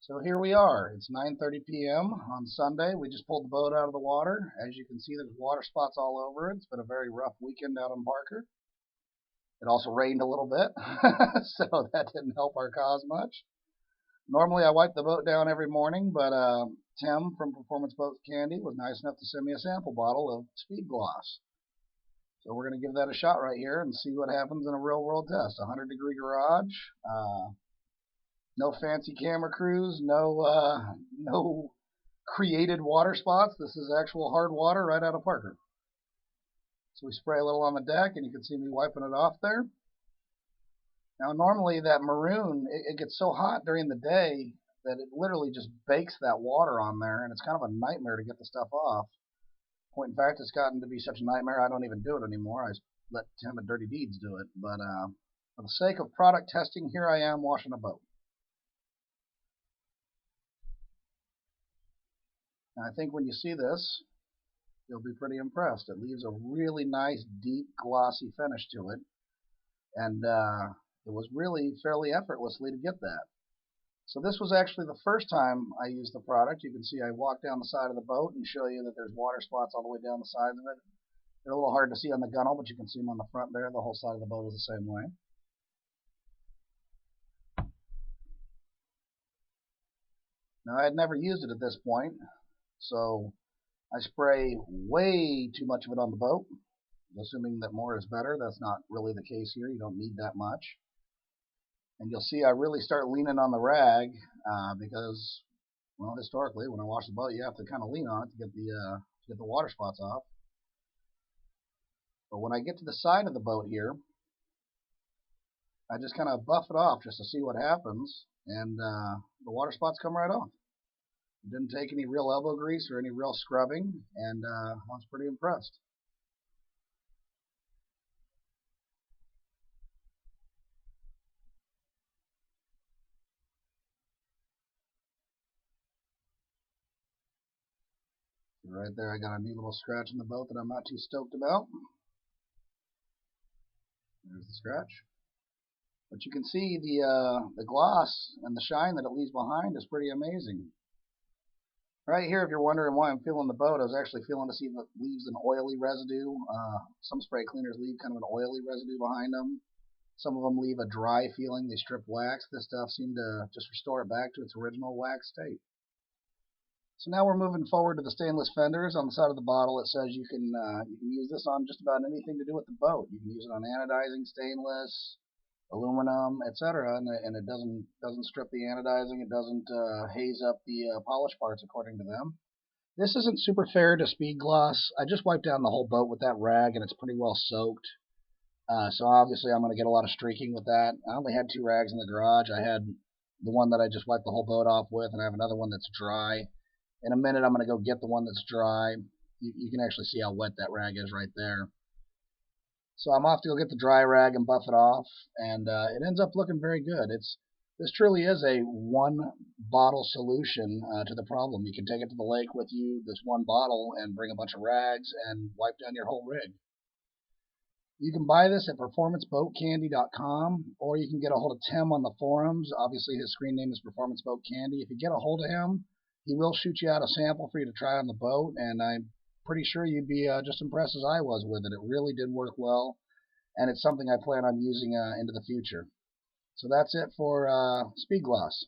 So here we are. It's 9:30 p.m. on Sunday. We just pulled the boat out of the water. As you can see, there's water spots all over it. It's been a very rough weekend out in Parker. It also rained a little bit, so that didn't help our cause much. Normally, I wipe the boat down every morning, but Tim from Performance Boat Candy was nice enough to send me a sample bottle of Speed Gloss. So we're going to give that a shot right here and see what happens in a real-world test. 100-degree garage. No fancy camera crews, no created water spots. This is actual hard water right out of Parker. So we spray a little on the deck, and you can see me wiping it off there. Now, normally that maroon, it gets so hot during the day that it literally just bakes that water on there, and it's kind of a nightmare to get the stuff off. Point in fact, it's gotten to be such a nightmare, I don't even do it anymore. I let Tim and Dirty Deeds do it. But for the sake of product testing, here I am washing a boat. And I think when you see this, you'll be pretty impressed. It leaves a really nice, deep, glossy finish to it. And it was really fairly effortlessly to get that. So this was actually the first time I used the product. You can see I walk down the side of the boat and show you that there's water spots all the way down the sides of it. They're a little hard to see on the gunnel, but you can see them on the front there. The whole side of the boat is the same way. Now, I had never used it at this point, so I spray way too much of it on the boat, assuming that more is better. That's not really the case here. You don't need that much. And you'll see I really start leaning on the rag because, well, historically, when I wash the boat, you have to kind of lean on it to get the water spots off. But when I get to the side of the boat here, I just kind of buff it off just to see what happens, and the water spots come right off. It didn't take any real elbow grease or any real scrubbing, and I was pretty impressed. Right there, I got a neat little scratch in the boat that I'm not too stoked about. There's the scratch. But you can see the gloss and the shine that it leaves behind is pretty amazing. Right here, if you're wondering why I'm feeling the boat, I was actually feeling to see if it leaves an oily residue. Some spray cleaners leave kind of an oily residue behind them. Some of them leave a dry feeling. They strip wax. This stuff seemed to just restore it back to its original wax state. So now we're moving forward to the stainless fenders. On the side of the bottle, it says you can use this on just about anything to do with the boat. You can use it on anodizing stainless, aluminum, etc., and it doesn't strip the anodizing. It doesn't haze up the polish parts, according to them. This isn't super fair to Speed Gloss. I just wiped down the whole boat with that rag, and it's pretty well soaked. So obviously I'm going to get a lot of streaking with that. I only had 2 rags in the garage. I had the one that I just wiped the whole boat off with, and I have another one that's dry. In a minute, I'm going to go get the one that's dry. You can actually see how wet that rag is right there. So I'm off to go get the dry rag and buff it off, and it ends up looking very good. This truly is a one-bottle solution to the problem. You can take it to the lake with you, this one bottle, and bring a bunch of rags and wipe down your whole rig. You can buy this at performanceboatcandy.com, or you can get a hold of Tim on the forums. Obviously, his screen name is Performance Boat Candy. If you get a hold of him, he will shoot you out a sample for you to try on the boat, and I'm pretty sure you'd be just impressed as I was with it. It really did work well, and it's something I plan on using into the future. So that's it for Speed Gloss.